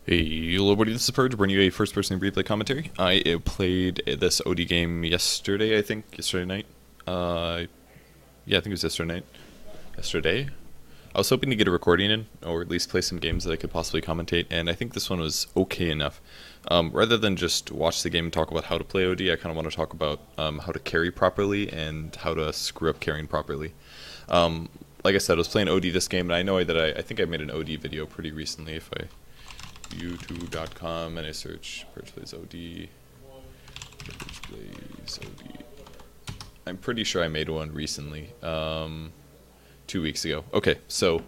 Hey, hello everybody, this is Purge, bringing you a first-person replay commentary. I played this OD game yesterday, I think, yesterday night. Yeah, I think it was yesterday night. Yesterday? I was hoping to get a recording in, or at least play some games that I could possibly commentate, and I think this one was okay enough. Rather than just watch the game and talk about how to play OD, I kind of want to talk about how to carry properly and how to screw up carrying properly. Like I said, I was playing OD this game, and I know that I think I made an OD video pretty recently. If I youtube.com and I search Purge Plays OD, Purge Plays OD. I'm pretty sure I made one recently, 2 weeks ago. Okay, so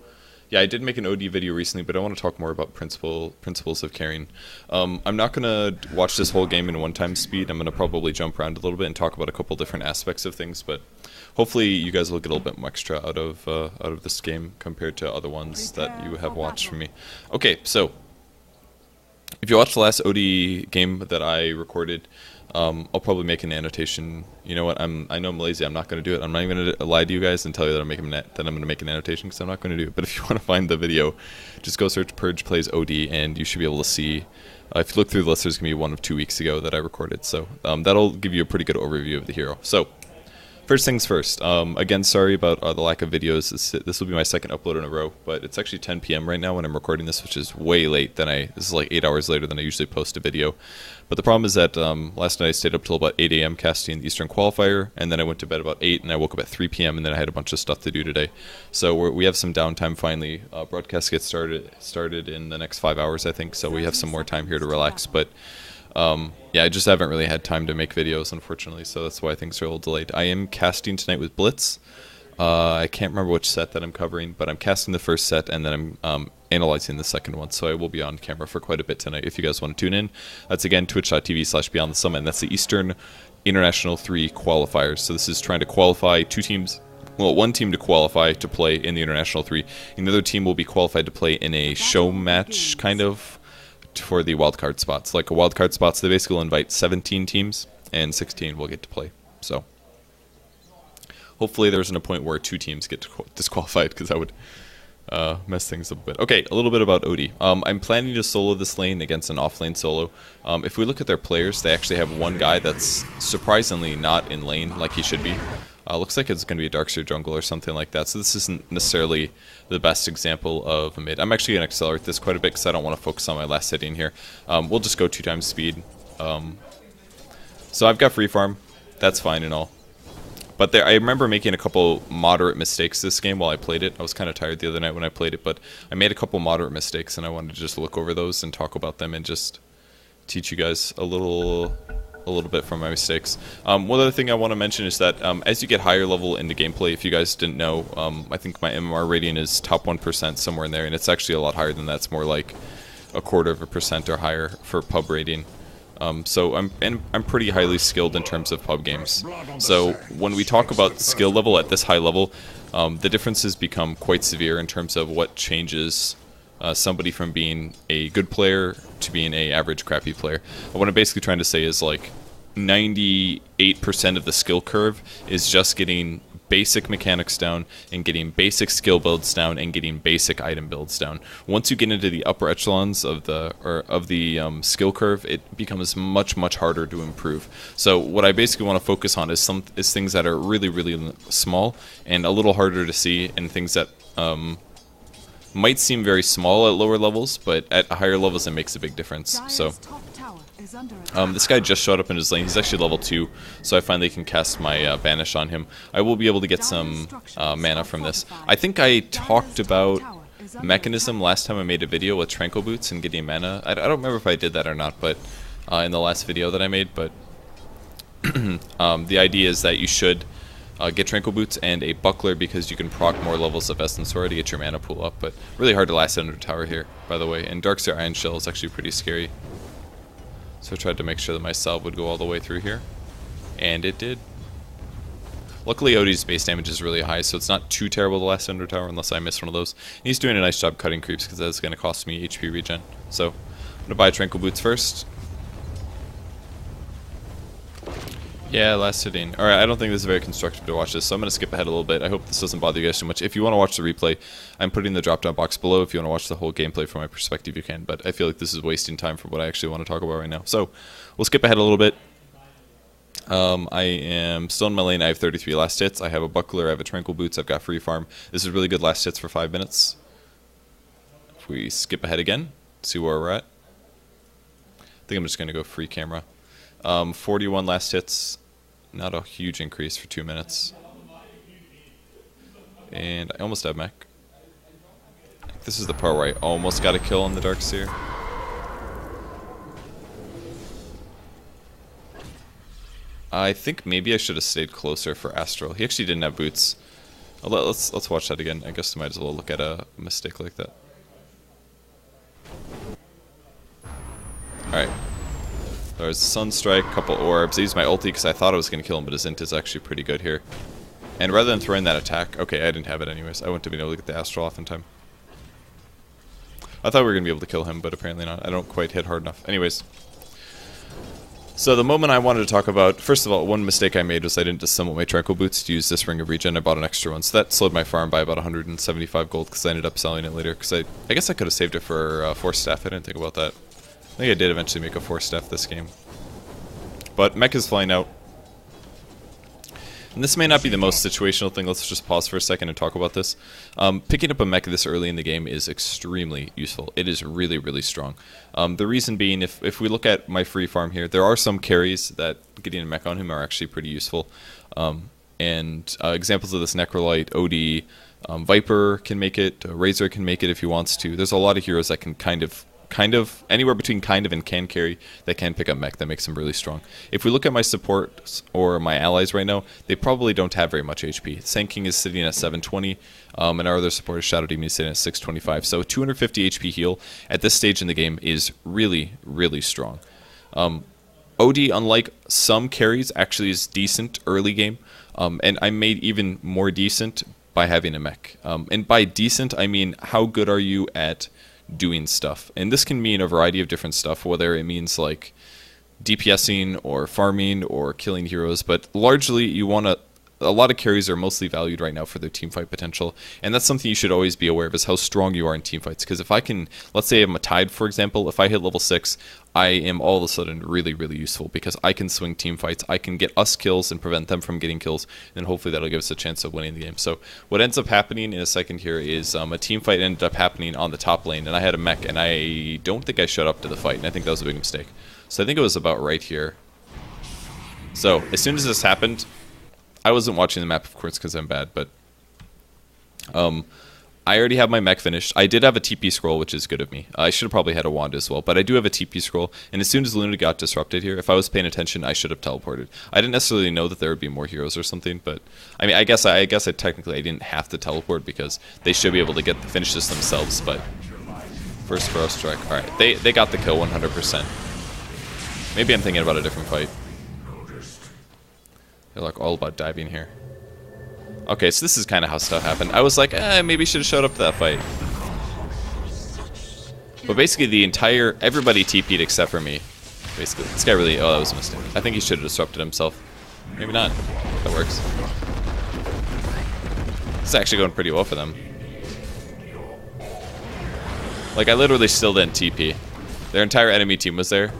yeah, I did make an OD video recently, but I want to talk more about principles of carrying. I'm not gonna watch this whole game in one-time speed. I'm gonna probably jump around a little bit and talk about a couple different aspects of things, but hopefully you guys will get a little bit more extra out of this game compared to other ones that you have watched from me. Okay, so if you watched the last OD game that I recorded, I'll probably make an annotation. You know what? I know I'm lazy. I'm not going to do it. I'm not even going to lie to you guys and tell you that I'm going to make an annotation, because I'm not going to do it. But if you want to find the video, just go search Purge Plays OD, and you should be able to see. If you look through the list, there's going to be one of 2 weeks ago that I recorded. So that'll give you a pretty good overview of the hero. So first things first, again, sorry about the lack of videos. This will be my second upload in a row, but it's actually 10 p.m. right now when I'm recording this, which is way late than this is like 8 hours later than I usually post a video. But the problem is that last night I stayed up till about 8 a.m. casting the Eastern Qualifier, and then I went to bed about 8, and I woke up at 3 p.m., and then I had a bunch of stuff to do today. So we have some downtime finally. Broadcast gets started in the next 5 hours, I think, so we have some more time here to relax, but yeah, I just haven't really had time to make videos, unfortunately, so that's why things are a little delayed. I am casting tonight with Blitz. I can't remember which set that I'm covering, but I'm casting the first set, and then I'm analyzing the second one, so I will be on camera for quite a bit tonight if you guys want to tune in. That's, again, twitch.tv/BeyondTheSummit, and that's the Eastern International 3 qualifiers. So this is trying to qualify two teams. Well, one team to qualify to play in the International 3. Another team will be qualified to play in a show match, kind of, for the wildcard spots. Like a wildcard spots, they basically will invite 17 teams, and 16 will get to play. So hopefully there isn't a point where 2 teams get disqualified, because that would mess things up a bit. Okay, a little bit about OD. I'm planning to solo this lane against an off-lane solo. If we look at their players, they actually have one guy that's surprisingly not in lane like he should be. Looks like it's going to be a Darkseer jungle or something like that, so this isn't necessarily the best example of a mid. I'm actually going to accelerate this quite a bit because I don't want to focus on my last hitting here. We'll just go 2 times speed. So I've got free farm. That's fine and all. But I remember making a couple moderate mistakes this game while I played it. I was kind of tired the other night when I played it, but I made a couple moderate mistakes, and I wanted to just look over those and talk about them and just teach you guys a little bit from my mistakes. One other thing I want to mention is that as you get higher level into gameplay, if you guys didn't know, I think my MMR rating is top 1% somewhere in there, and it's actually a lot higher than that. It's more like 1/4% or higher for pub rating. So I'm pretty highly skilled in terms of pub games. So when we talk about skill level at this high level, the differences become quite severe in terms of what changes somebody from being a good player to being a average crappy player. What I'm basically trying to say is like 98% of the skill curve is just getting basic mechanics down and getting basic skill builds down and getting basic item builds down. Once you get into the upper echelons of the skill curve, it becomes much harder to improve. So what I basically want to focus on is things that are really small and a little harder to see, and things that might seem very small at lower levels, but at higher levels it makes a big difference. So this guy just showed up in his lane. He's actually level 2, so I finally can cast my Banish on him. I will be able to get some mana from this. I think I talked about Mechanism last time I made a video with Tranquil Boots and getting mana. I don't remember if I did that or not, but in the last video that I made, but the idea is that you should get Tranquil Boots and a Buckler, because you can proc more levels of Essence Sword to get your mana pool up, but really hard to last under tower here, by the way. And Darkseer Iron Shell is actually pretty scary. So I tried to make sure that my salve would go all the way through here, and it did. Luckily OD's base damage is really high, so it's not too terrible to last under tower unless I miss one of those. And he's doing a nice job cutting creeps, because that's going to cost me HP regen. So I'm going to buy Tranquil Boots first. Yeah, last hitting. Alright, I don't think this is very constructive to watch this, so I'm going to skip ahead a little bit. I hope this doesn't bother you guys too much. If you want to watch the replay, I'm putting the drop-down box below. If you want to watch the whole gameplay from my perspective, you can, but I feel like this is wasting time for what I actually want to talk about right now. So, we'll skip ahead a little bit. I am still in my lane. I have 33 last hits. I have a buckler, I have a tranquil boots, I've got free farm. This is really good last hits for 5 minutes. If we skip ahead again, see where we're at. I think I'm just going to go free camera. 41 last hits, not a huge increase for 2 minutes. And I almost have mech. This is the part where I almost got a kill on the Darkseer. I think maybe I should have stayed closer for Astral. He actually didn't have boots. Let's watch that again. I guess I might as well look at a mistake like that. Alright. There's Sunstrike, couple orbs. I used my ulti because I thought I was going to kill him, but his int is actually pretty good here. And rather than throwing that attack... Okay, I didn't have it anyways. I wouldn't have been able to get the Astral off in time. I thought we were going to be able to kill him, but apparently not. I don't quite hit hard enough. Anyways. So the moment I wanted to talk about... First of all, one mistake I made was I didn't disassemble my Tranquil Boots to use this Ring of Regen. I bought an extra one, so that slowed my farm by about 175 gold because I ended up selling it later. Because I guess I could have saved it for Force Staff. I didn't think about that. I think I did eventually make a Force Staff this game. But mech is flying out. And this may not be the most situational thing. Let's just pause for a second and talk about this. Picking up a mech this early in the game is extremely useful. It is really, really strong. The reason being, if we look at my free farm here, there are some carries that getting a mech on him are actually pretty useful. Examples of this, Necrolite, OD, Viper can make it, Razor can make it if he wants to. There's a lot of heroes that can kind of anywhere between kind of and can carry that can pick up mech that makes them really strong. If we look at my supports or my allies right now, they probably don't have very much HP. Sand King is sitting at 720, and our other supporter Shadow Demon is sitting at 625. So 250 HP heal at this stage in the game is really, really strong. OD, unlike some carries, actually is decent early game, and I made even more decent by having a mech. And by decent, I mean how good are you at doing stuff, and this can mean a variety of different stuff, whether it means like DPSing or farming or killing heroes, but largely you want to... A lot of carries are mostly valued right now for their teamfight potential, and that's something you should always be aware of, is how strong you are in teamfights. Because if I can, let's say I'm a Tide, for example, if I hit level 6, I am all of a sudden really, really useful, because I can swing teamfights, I can get us kills and prevent them from getting kills, and hopefully that'll give us a chance of winning the game. So what ends up happening in a second here is a teamfight ended up happening on the top lane, and I had a mech, and I don't think I showed up to the fight, and I think that was a big mistake. So I think it was about right here. So as soon as this happened, I wasn't watching the map, of course, because I'm bad, but I already have my mech finished. I did have a TP scroll, which is good of me. I should have probably had a wand as well, but I do have a TP scroll, and as soon as Luna got disrupted here, if I was paying attention, I should have teleported. I didn't necessarily know that there would be more heroes or something, but I mean, I guess I technically I didn't have to teleport because they should be able to finish this themselves, but first Burrow Strike. Alright, they got the kill 100%. Maybe I'm thinking about a different fight. They're like all about diving here. Okay, so this is kind of how stuff happened. I was like, maybe I should have showed up to that fight. But basically everybody TP'd except for me. Basically, this guy really, that was a mistake. I think he should have disrupted himself. Maybe not. That works. This is actually going pretty well for them. Like, I literally still didn't TP. Their entire enemy team was there.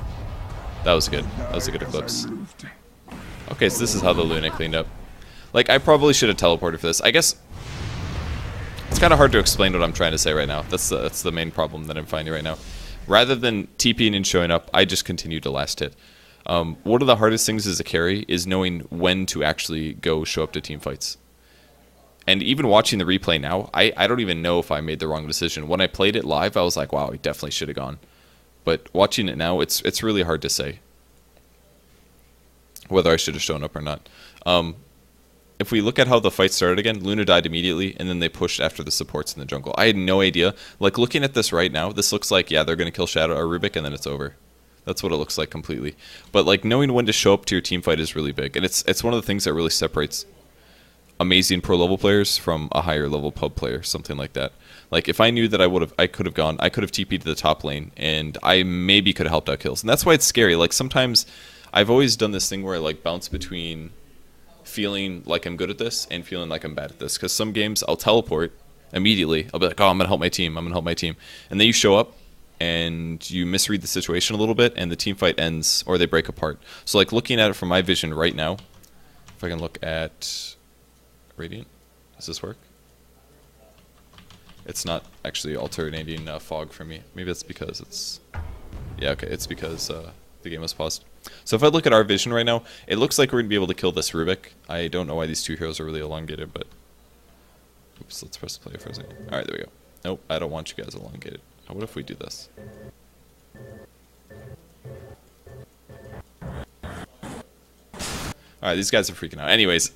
That was good. That was a good eclipse. Okay, so this is how the Luna cleaned up. Like, I probably should have teleported for this. I guess it's kind of hard to explain what I'm trying to say right now. That's the main problem that I'm finding right now. Rather than TPing and showing up, I just continue to last hit. One of the hardest things as a carry is knowing when to actually go show up to team fights. And even watching the replay now, I don't even know if I made the wrong decision. When I played it live, I was like, wow, I definitely should have gone. But watching it now, it's really hard to say whether I should have shown up or not. If we look at how the fight started again, Luna died immediately, and then they pushed after the supports in the jungle. I had no idea. Like, looking at this right now, this looks like, yeah, they're going to kill Shadow or Rubik, and then it's over. That's what it looks like completely. But, like, knowing when to show up to your team fight is really big. And it's one of the things that really separates amazing pro-level players from a higher-level pub player, something like that. Like, if I knew that I could have gone, I could have TP'd to the top lane, and I maybe could have helped out kills. And that's why it's scary. Like, sometimes I've always done this thing where I like bounce between feeling like I'm good at this and feeling like I'm bad at this. Because some games I'll teleport immediately. I'll be like, oh, I'm going to help my team. I'm going to help my team. And then you show up and you misread the situation a little bit and the team fight ends or they break apart. So like looking at it from my vision right now, if I can look at Radiant, does this work? It's not actually alternating fog for me. Maybe that's because it's... Yeah, okay, it's because the game was paused. So if I look at our vision right now, it looks like we're going to be able to kill this Rubik. I don't know why these two heroes are really elongated, but... Oops, let's press play for a second. Alright, there we go. Nope, I don't want you guys elongated. What if we do this? Alright, these guys are freaking out. Anyways...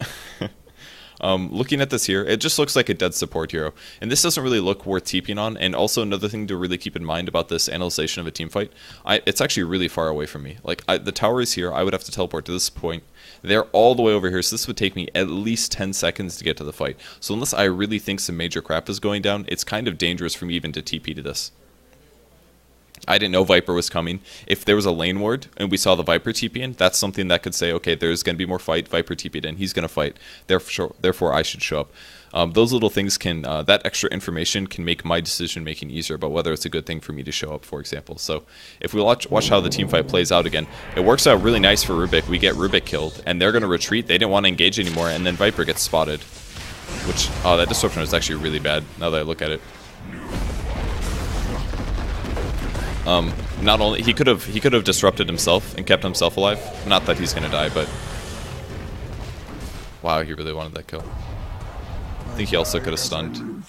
looking at this here, it just looks like a dead support hero. And this doesn't really look worth TPing on. And also another thing to really keep in mind about this analyzation of a team fight, it's actually really far away from me. Like, the tower is here. I would have to teleport to this point. They're all the way over here. So this would take me at least 10 seconds to get to the fight. So unless I really think some major crap is going down, it's kind of dangerous for me even to TP to this. I didn't know Viper was coming. If there was a lane ward and we saw the Viper TP in, that's something that could say, okay, there's going to be more fight. Viper TP'd in. He's going to fight. Therefore, I should show up. Those little things can, that extra information can make my decision making easier about whether it's a good thing for me to show up, for example. So if we watch how the team fight plays out again, it works out really nice for Rubik. We get Rubik killed and they're going to retreat. They didn't want to engage anymore. And then Viper gets spotted, which, that disruption was actually really bad now that I look at it. Not only he could have disrupted himself and kept himself alive. Not that he's gonna die, but wow, he really wanted that kill. I think he also could have stunned.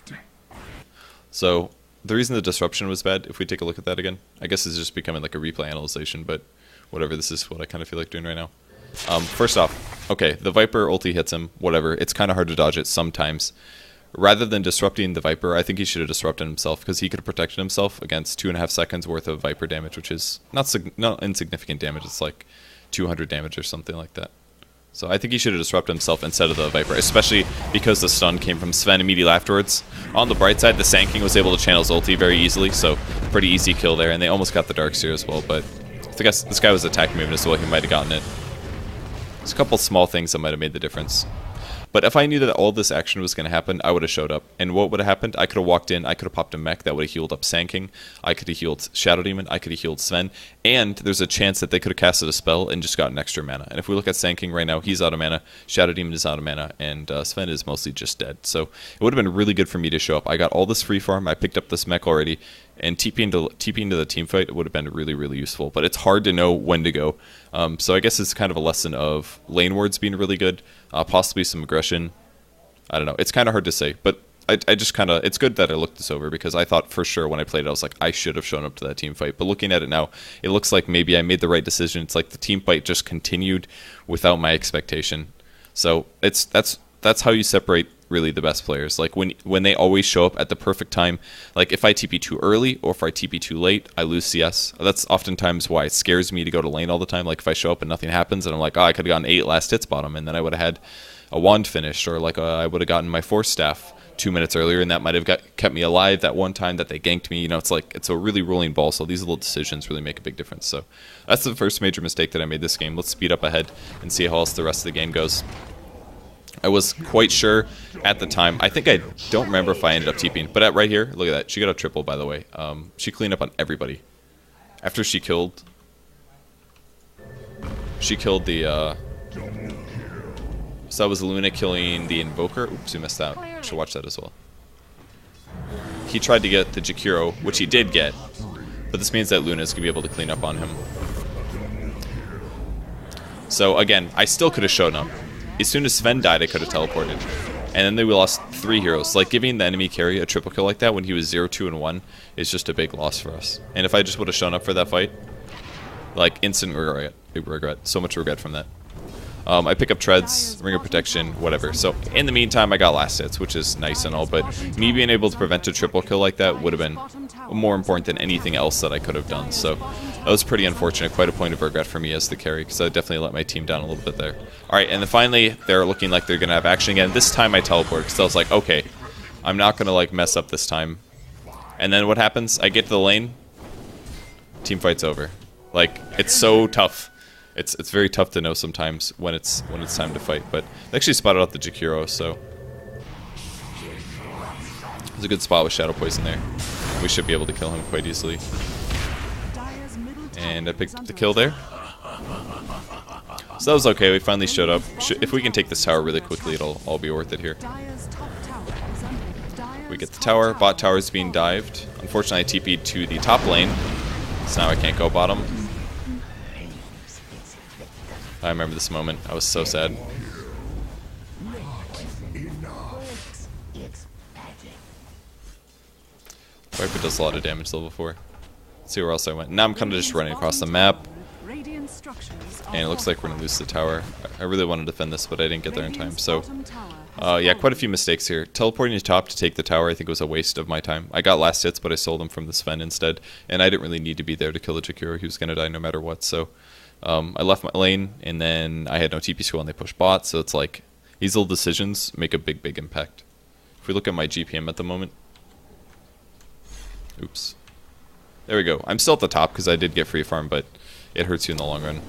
So the reason the disruption was bad, if we take a look at that again, I guess it's just becoming like a replay analyzation, but whatever. This is what I kind of feel like doing right now. First off, okay, the Viper ulti hits him. Whatever. It's kind of hard to dodge it sometimes. Rather than disrupting the Viper, I think he should have disrupted himself because he could have protected himself against 2.5 seconds worth of Viper damage, which is not insignificant damage. It's like 200 damage or something like that. So I think he should have disrupted himself instead of the Viper, especially because the stun came from Sven immediately afterwards. On the bright side, the Sand King was able to channel his ulti very easily, so pretty easy kill there, and they almost got the Darkseer as well, but I guess this guy was attacking movement as well, he might have gotten it. There's a couple small things that might have made the difference. But if I knew that all this action was going to happen, I would have showed up. And what would have happened? I could have walked in, I could have popped a mech that would have healed up Sand King, I could have healed Shadow Demon, I could have healed Sven, and there's a chance that they could have casted a spell and just gotten extra mana. And if we look at Sand King right now, he's out of mana, Shadow Demon is out of mana, and Sven is mostly just dead. So it would have been really good for me to show up. I got all this free farm, I picked up this mech already, and TPing to the team fight would have been really, really useful. But it's hard to know when to go. So I guess it's kind of a lesson of lane wards being really good, possibly some aggression. I don't know. It's kind of hard to say, but I just kind of... It's good that I looked this over because I thought for sure when I played it, I was like, I should have shown up to that team fight. But looking at it now, it looks like maybe I made the right decision. It's like the team fight just continued without my expectation. So that's how you separate really the best players. Like when they always show up at the perfect time. Like if I TP too early or if I TP too late, I lose CS. That's oftentimes why it scares me to go to lane all the time. Like if I show up and nothing happens and I'm like, oh, I could have gotten 8 last hits bottom and then I would have had a wand finished, or like I would have gotten my force staff 2 minutes earlier, and that might have kept me alive that one time that they ganked me. You know, it's like it's a really rolling ball. So these little decisions really make a big difference. So that's the first major mistake that I made this game. Let's speed up ahead and see how else the rest of the game goes. I was quite sure at the time. I think I don't remember if I ended up TPing, but right here, look at that. She got a triple, by the way. She cleaned up on everybody after she killed. She killed the. So that was Luna killing the Invoker. Oops, we missed out. Should watch that as well. He tried to get the Jakiro, which he did get, but this means that Luna's gonna be able to clean up on him. So again, I still could have shown up. As soon as Sven died, I could have teleported. And then we lost 3 heroes. Like giving the enemy carry a triple kill like that when he was 0, 2, and 1 is just a big loss for us. And if I just would have shown up for that fight, like instant regret. So much regret from that. I pick up treads, ring of protection, whatever. So in the meantime, I got last hits, which is nice and all, but me being able to prevent a triple kill like that would have been more important than anything else that I could have done. So that was pretty unfortunate, quite a point of regret for me as the carry, because I definitely let my team down a little bit there. Alright, and then finally, they're looking like they're going to have action again. This time I teleport, because I was like, okay, I'm not going to like mess up this time. And then what happens? I get to the lane, team fight's over. Like, it's so tough It's very tough to know sometimes when it's time to fight. But they actually spotted out the Jakiro, so it's a good spot with Shadow Poison there. We should be able to kill him quite easily. And I picked up the kill there. So that was okay, we finally showed up. If we can take this tower really quickly, it'll all be worth it here. We get the tower, bot tower is being dived. Unfortunately I TP'd to the top lane, so now I can't go bottom. I remember this moment, I was so sad. Viper does a lot of damage level 4. Let's see where else I went. Now I'm kind of just running across the map. And it looks like we're going to lose the tower. I really want to defend this, but I didn't get there in time. So, yeah, quite a few mistakes here. Teleporting to top to take the tower I think was a waste of my time. I got last hits, but I sold them from the Sven instead. And I didn't really need to be there to kill the Jakiro. He was going to die no matter what. So, I left my lane, and then I had no TP skill, and they pushed bot. So it's like, these little decisions make a big, big impact. If we look at my GPM at the moment. Oops. There we go. I'm still at the top because I did get free farm, but it hurts you in the long run.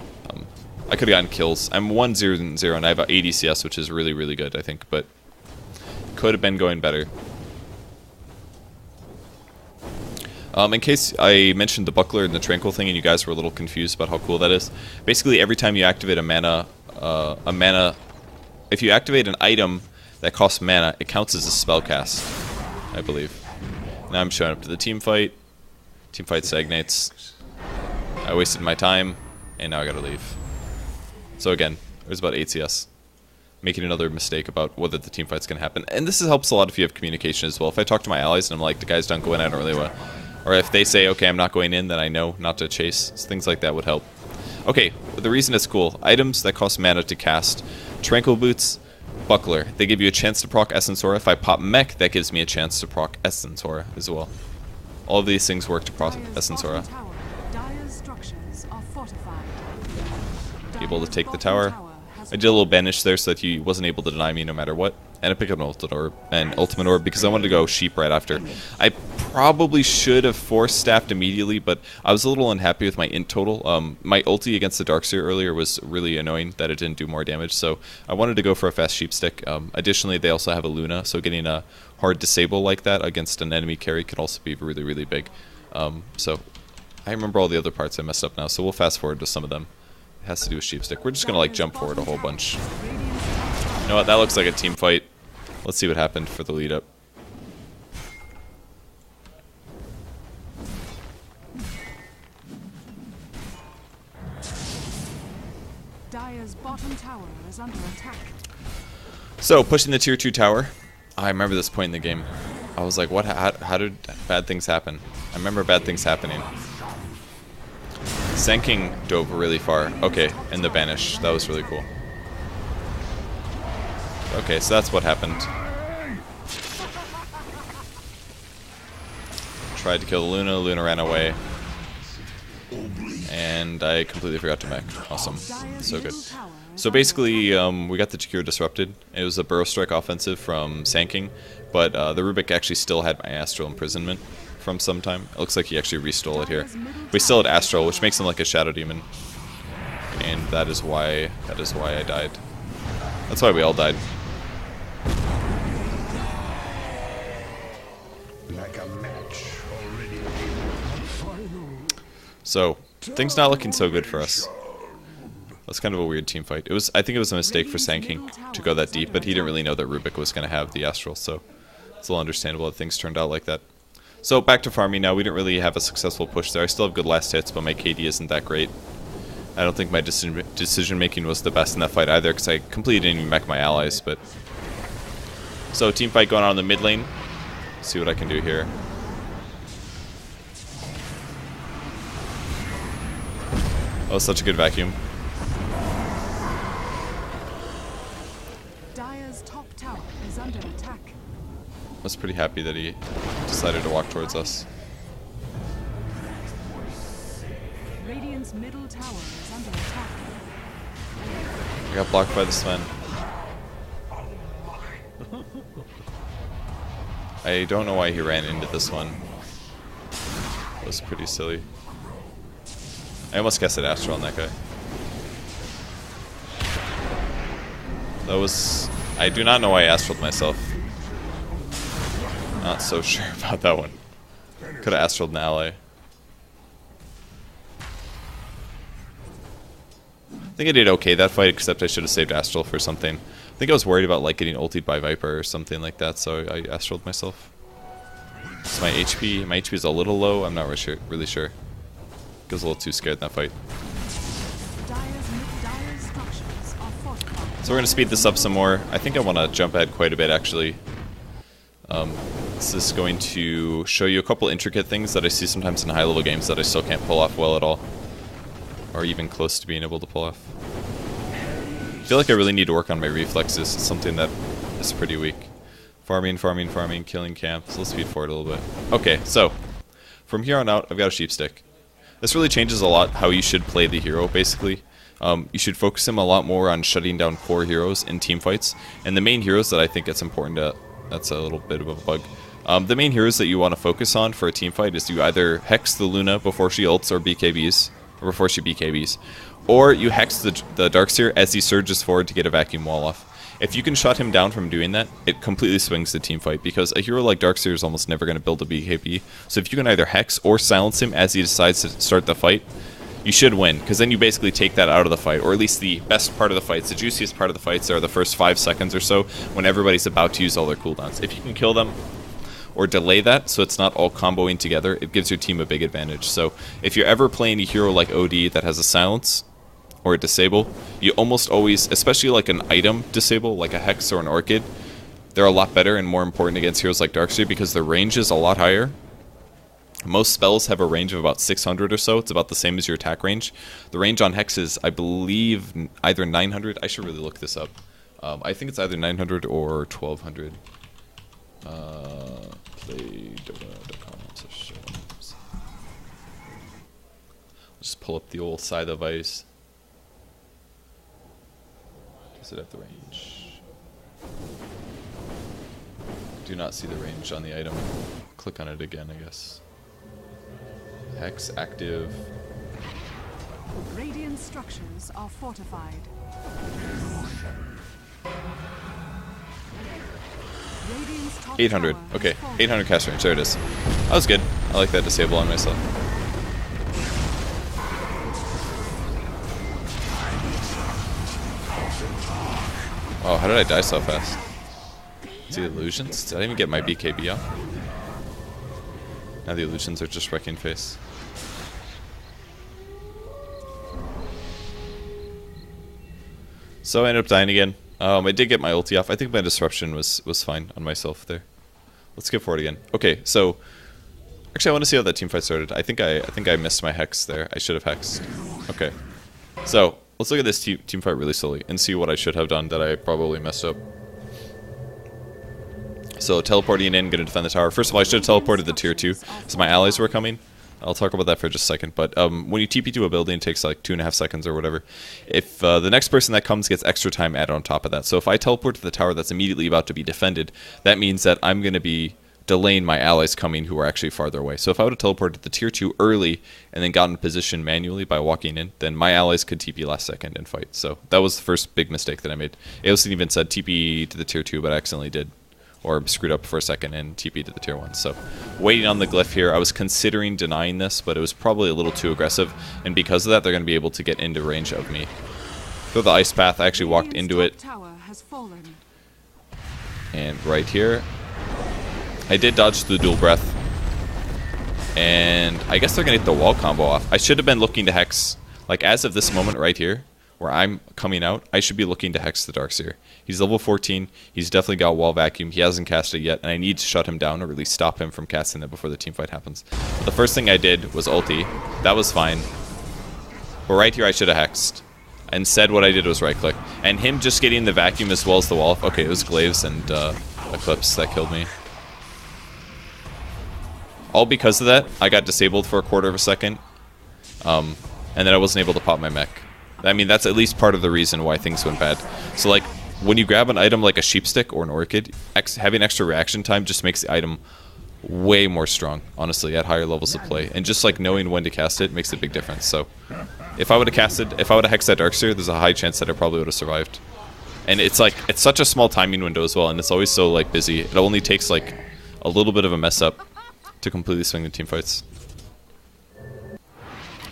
I could have gotten kills. I'm 1-0-0 and I have 80 CS, which is really, really good, I think, but could have been going better. In case I mentioned the buckler and the tranquil thing and you guys were a little confused about how cool that is, basically every time you activate a mana, if you activate an item that costs mana, it counts as a spell cast, I believe. Now I'm showing up to the team fight. Team fight stagnates. I wasted my time, and now I gotta leave. So again, there's about 8 CS. Making another mistake about whether the team fight's gonna happen. And this helps a lot if you have communication as well. If I talk to my allies and I'm like, the guys don't go in, I don't really want. Or if they say, okay, I'm not going in, then I know not to chase. So things like that would help. Okay, the reason it's cool. Items that cost mana to cast. Tranquil Boots, Buckler. They give you a chance to proc Essence Aura. If I pop Mech, that gives me a chance to proc Essence Aura as well. All of these things work to proc Essence Aura. Able to take the tower. I did a little banish there so that he wasn't able to deny me no matter what. And I picked up an ultimate orb because I wanted to go sheep right after. I probably should have force staffed immediately, but I was a little unhappy with my int total. My ulti against the Darkseer earlier was really annoying that it didn't do more damage, so I wanted to go for a fast sheep stick. Additionally, they also have a Luna, so getting a hard disable like that against an enemy carry can also be really, really big. So I remember all the other parts I messed up now, so we'll fast forward to some of them. It has to do with sheep stick. We're just gonna like jump forward a whole bunch. You know what? That looks like a team fight. Let's see what happened for the lead up. Dire's bottom tower is under attack. So pushing the tier 2 tower. I remember this point in the game. I was like, what? How did bad things happen? I remember bad things happening. Senking dove really far. Okay, and the banish. That was really cool. Okay, so that's what happened. Tried to kill Luna. Luna ran away. And I completely forgot to mech. Awesome. So good. So basically, we got the Jakiro disrupted. It was a Burrow Strike offensive from Sanking, but the Rubik actually still had my Astral Imprisonment from some time. It looks like he actually restole it here. We still had Astral, which makes him like a Shadow Demon. And that is why I died. That's why we all died. So, things not looking so good for us. That's kind of a weird team fight. I think it was a mistake for Sanking to go that deep, but he didn't really know that Rubik was going to have the Astral, so it's a little understandable that things turned out like that. So back to farming now. We didn't really have a successful push there. I still have good last hits, but my KD isn't that great. I don't think my decision making was the best in that fight either, because I completely didn't even mech my allies. But so team fight going on in the mid lane. Let's see what I can do here. Oh, such a good vacuum. Dire's top tower is under attack. I was pretty happy that he decided to walk towards us. Radiant's middle tower is under attack. I got blocked by the Sven. I don't know why he ran into this one. It was pretty silly. I almost guessed it Astral on that guy. That was... I do not know why I astraled myself. Not so sure about that one. Could have astraled an ally. I think I did okay that fight, except I should have saved astral for something. I think I was worried about like getting ultied by Viper or something like that, so I astraled myself. So my HP is a little low. I'm not really sure. I was a little too scared in that fight. So we're gonna speed this up some more. I think I want to jump ahead quite a bit actually. This is going to show you a couple intricate things that I see sometimes in high-level games that I still can't pull off well at all, or even close to being able to pull off. I feel like I really need to work on my reflexes. It's something that is pretty weak. Farming, killing camps. Let's speed forward a little bit. Okay, so from here on out, I've got a sheep stick. This really changes a lot how you should play the hero, basically. You should focus him a lot more on shutting down core heroes in team fights. And the main heroes that I think it's important to... That's a little bit of a bug. The main heroes that you want to focus on for a team fight is you either hex the Luna before she ults or BKBs, or before she BKBs, or you hex the Darkseer as he surges forward to get a vacuum wall off. If you can shut him down from doing that, it completely swings the team fight, because a hero like Darkseer is almost never going to build a BKB. So if you can either hex or silence him as he decides to start the fight, you should win, because then you basically take that out of the fight, or at least the best part of the fights, the juiciest part of the fights are the first 5 seconds or so, when everybody's about to use all their cooldowns. If you can kill them, or delay that, so it's not all comboing together, it gives your team a big advantage. So if you're ever playing a hero like OD that has a silence, or a disable, you almost always, especially like an item disable, like a Hex or an Orchid, they're a lot better and more important against heroes like Darkseer because their range is a lot higher. Most spells have a range of about 600 or so. It's about the same as your attack range. The range on Hex is, I believe, either 900. I should really look this up. I think it's either 900 or 1200. Play Dota.com. Just pull up the old side of ice. Does it have the range? Do not see the range on the item. Click on it again, I guess. Hex active. Radiant structures are fortified. 800. Okay, 800 cast range. There it is. That was good. I like that disable on myself. Oh, how did I die so fast? Is the illusions? Did I even get my BKB off? Now the illusions are just wrecking face. So I ended up dying again. I did get my ulti off. I think my disruption was fine on myself there. Let's skip forward again. Okay, so actually I want to see how that team fight started. I think I missed my hex there. I should have hexed. Okay, so let's look at this team fight really slowly and see what I should have done that I probably messed up. So teleporting in, gonna defend the tower. First of all, I should have teleported the tier 2, so my allies were coming. I'll talk about that for just a second, but when you TP to a building, it takes like 2.5 seconds or whatever. If the next person that comes gets extra time added on top of that. So if I teleport to the tower that's immediately about to be defended, that means that I'm going to be delaying my allies coming who are actually farther away. So if I would have teleported the tier 2 early and then gotten position manually by walking in, then my allies could TP last second and fight. So that was the first big mistake that I made. Aosin even said TP to the tier 2, but I accidentally did. Or screwed up for a second and TP to the tier 1. So waiting on the glyph here, I was considering denying this, but it was probably a little too aggressive, and because of that, they're going to be able to get into range of me. Through the ice path, I actually walked into it. And right here, I did dodge the dual breath. And I guess they're going to get the wall combo off. I should have been looking to hex, like as of this moment right here, where I'm coming out, I should be looking to hex the Darkseer. He's level 14, he's definitely got wall vacuum, he hasn't cast it yet, and I need to shut him down or at least stop him from casting it before the team fight happens. But the first thing I did was ulti. That was fine. But right here I should have hexed. Instead what I did was right click. And him just getting the vacuum as well as the wall. Okay, it was Glaives and Eclipse that killed me. All because of that, I got disabled for a quarter of a second. And then I wasn't able to pop my mech. I mean, that's at least part of the reason why things went bad. So, like, when you grab an item like a sheep stick or an orchid, having extra reaction time just makes the item way more strong, honestly, at higher levels of play. And just, like, knowing when to cast it makes a big difference. So, if I would have hexed that Darkseer, there's a high chance that I probably would have survived. And it's like, it's such a small timing window as well, and it's always so like busy. It only takes like a little bit of a mess up to completely swing the team fights.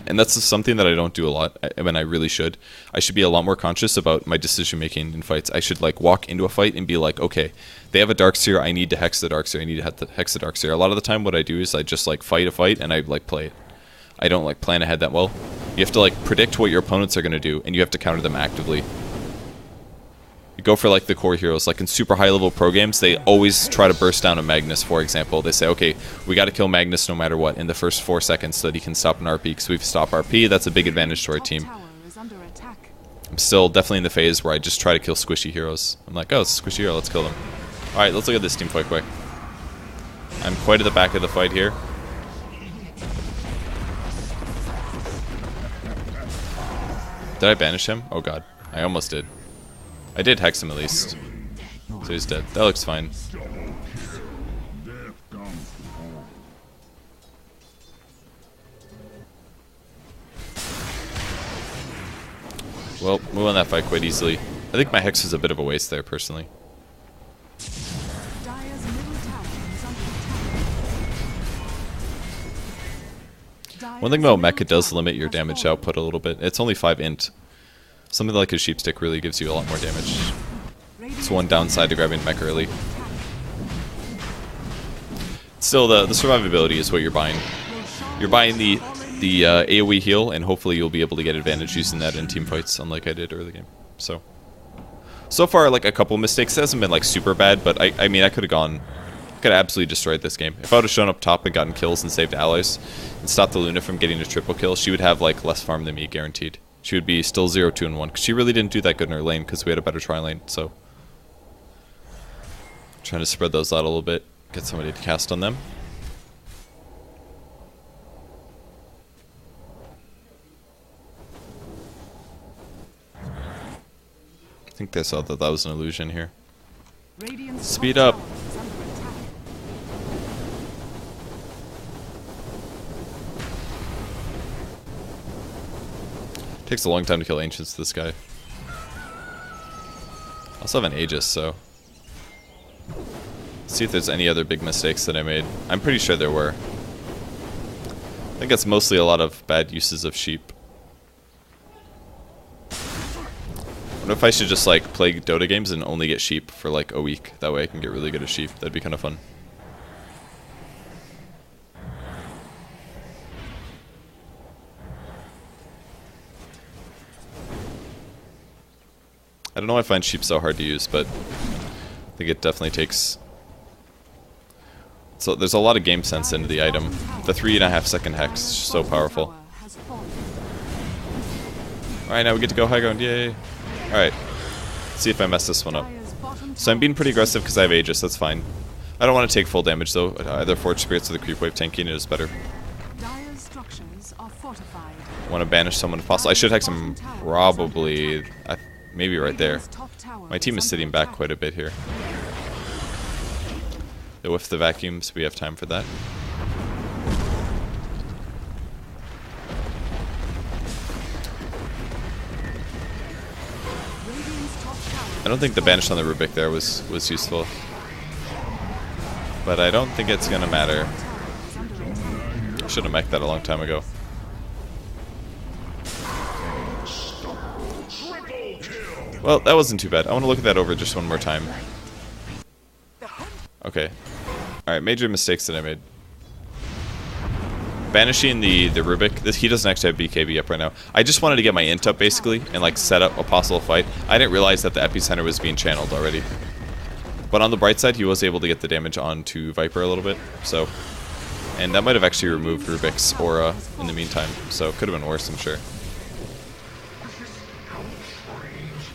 And that's something that I don't do a lot when I really should. I should be a lot more conscious about my decision making in fights. I should like walk into a fight and be like, okay, they have a Darkseer, I need to hex the Darkseer, I need to hex the Darkseer. A lot of the time what I do is I just like fight a fight and I like play it. I don't like plan ahead that well. You have to like predict what your opponents are going to do and you have to counter them actively. You go for like the core heroes, like in super high level pro games, they always try to burst down a Magnus, for example. They say, okay, we got to kill Magnus no matter what in the first 4 seconds so that he can stop an RP, because we've stopped RP, that's a big advantage to our team. I'm still definitely in the phase where I just try to kill squishy heroes. I'm like, oh, it's a squishy hero, let's kill them. Alright, let's look at this team fight quick. I'm quite at the back of the fight here. Did I banish him? Oh god, I almost did. I did hex him at least. So he's dead. That looks fine. Well, we won that fight quite easily. I think my hex was a bit of a waste there, personally. One thing about mech, it does limit your damage output a little bit. It's only 5 int. Something like a sheep stick really gives you a lot more damage. It's one downside to grabbing mech early. Still, the survivability is what you're buying. You're buying the AoE heal, and hopefully you'll be able to get advantage using that in team fights, unlike I did early game. So far, like a couple mistakes. It hasn't been like super bad, but I mean, I could have absolutely destroyed this game. If I would have shown up top and gotten kills and saved allies, and stopped the Luna from getting a triple kill, she would have like less farm than me, guaranteed. She would be still 0, 2, and 1, because she really didn't do that good in her lane, because we had a better tri lane, so. Trying to spread those out a little bit, get somebody to cast on them. I think they saw that that was an illusion here. Speed up! Takes a long time to kill Ancients, this guy. I also have an Aegis, so... Let's see if there's any other big mistakes that I made. I'm pretty sure there were. I think it's mostly a lot of bad uses of sheep. What if I should just like play Dota games and only get sheep for like a week? That way I can get really good at sheep. That'd be kind of fun. I don't know why I find sheep so hard to use, but I think it definitely takes... So there's a lot of game sense into the item. The 3.5 second hex is so powerful. Alright, now we get to go high ground, yay! Alright, let's see if I mess this one up. So I'm being pretty aggressive because I have Aegis, that's fine. I don't want to take full damage though, either Forge Spirits or the Creep Wave tanking it is better. I want to banish someone if possible. I should hex him probably... maybe right there. My team is sitting back quite a bit here. They whiff the vacuum, so we have time for that. I don't think the banish on the Rubik there was useful. But I don't think it's gonna matter. I should have meched that a long time ago. Well, that wasn't too bad. I want to look at that over just one more time. Okay. Alright, major mistakes that I made. Banishing the Rubik. He doesn't actually have BKB up right now. I just wanted to get my int up, basically, and like set up a possible fight. I didn't realize that the epicenter was being channeled already. But on the bright side, he was able to get the damage onto Viper a little bit, so... And that might have actually removed Rubik's aura in the meantime, so it could have been worse, I'm sure.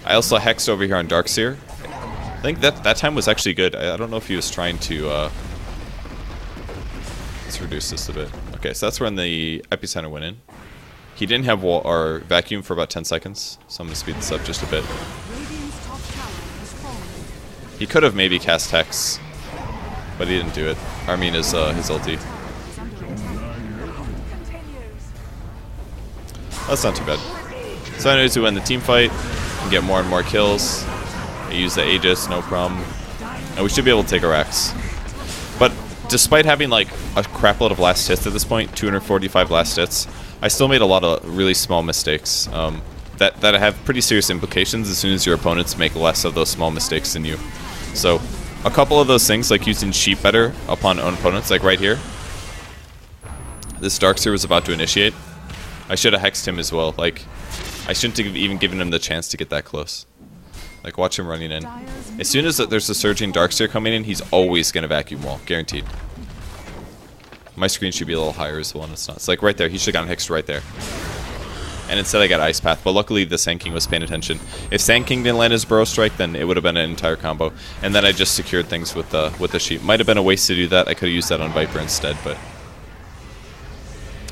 I also hexed over here on Darkseer. I think that time was actually good. I don't know if he was trying to... Let's reduce this a bit. Okay, so that's when the epicenter went in. He didn't have wall or vacuum for about 10 seconds, so I'm going to speed this up just a bit. He could have maybe cast Hex, but he didn't do it. I mean his ulti. That's not too bad. So anyways, we win the team fight and get more and more kills. I use the Aegis, no problem. And we should be able to take our X. But despite having like a crap load of last hits at this point, 245 last hits, I still made a lot of really small mistakes that have pretty serious implications as soon as your opponents make less of those small mistakes than you. So a couple of those things, like using sheep better upon own opponents, like right here. This Darkseer was about to initiate. I should have hexed him as well. Like, I shouldn't have even given him the chance to get that close. Like, watch him running in. As soon as there's a surging Darkseer coming in, he's always going to vacuum wall. Guaranteed. My screen should be a little higher as well, and it's not. It's like right there. He should have gotten hexed right there. And instead I got Ice Path, but luckily the Sand King was paying attention. If Sand King didn't land his Burrow Strike, then it would have been an entire combo. And then I just secured things with the sheep. Might have been a waste to do that. I could have used that on Viper instead, but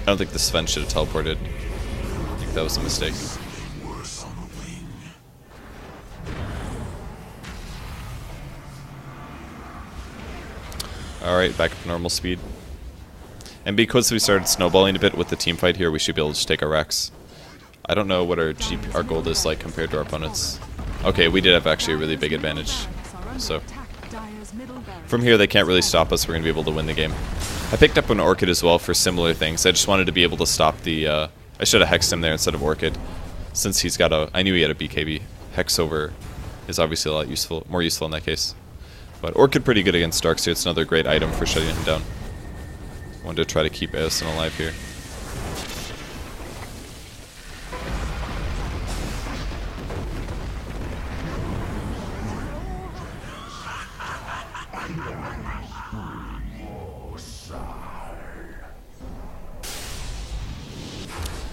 I don't think the Sven should have teleported. I think that was a mistake. Alright, back up to normal speed. And because we started snowballing a bit with the team fight here, we should be able to just take our Rex. I don't know what our gold is like compared to our opponents. Okay, we did have actually a really big advantage. So from here they can't really stop us. We're going to be able to win the game. I picked up an Orchid as well for similar things. I just wanted to be able to stop the... I should have hexed him there instead of Orchid. Since he's got a... I knew he had a BKB. Hex over is obviously a lot more useful in that case. But Orchid pretty good against Darkseer. It's another great item for shutting him down. Wanted to try to keep Aosin alive here.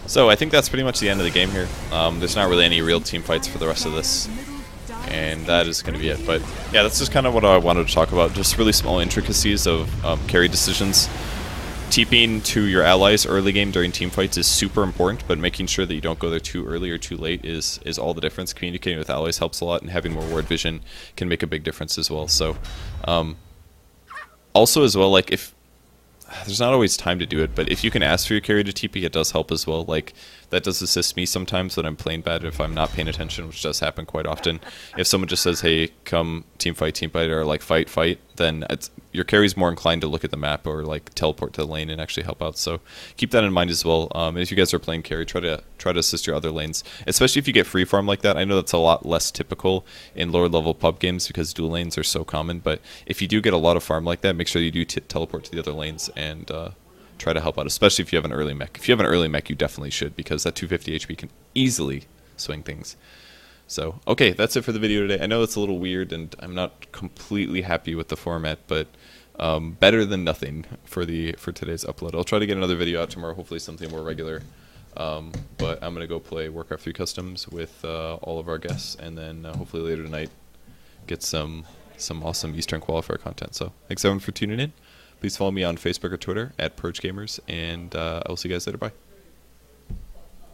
So I think that's pretty much the end of the game here. There's not really any real team fights for the rest of this. And that is going to be it. But yeah, that's just kind of what I wanted to talk about. Just really small intricacies of carry decisions. TPing to your allies early game during team fights is super important, but making sure that you don't go there too early or too late is all the difference. Communicating with allies helps a lot, and having more ward vision can make a big difference as well. So also as well, like if there's not always time to do it, but if you can ask for your carry to TP, it does help as well. Like, that does assist me sometimes when I'm playing bad if I'm not paying attention, which does happen quite often. If someone just says, hey, come team fight, or like fight, then your carry's more inclined to look at the map or like teleport to the lane and actually help out. So keep that in mind as well. And if you guys are playing carry, try to assist your other lanes, especially if you get free farm like that. I know that's a lot less typical in lower level pub games because dual lanes are so common, but if you do get a lot of farm like that, make sure you do teleport to the other lanes and try to help out, especially if you have an early mech. If you have an early mech, you definitely should, because that 250 HP can easily swing things. So, okay, that's it for the video today. I know it's a little weird, and I'm not completely happy with the format, but better than nothing for today's upload. I'll try to get another video out tomorrow, hopefully something more regular. But I'm going to go play Warcraft 3 Customs with all of our guests, and then hopefully later tonight get some awesome Eastern Qualifier content. So, thanks everyone for tuning in. Please follow me on Facebook or Twitter at Purge Gamers, and I will see you guys later. Bye.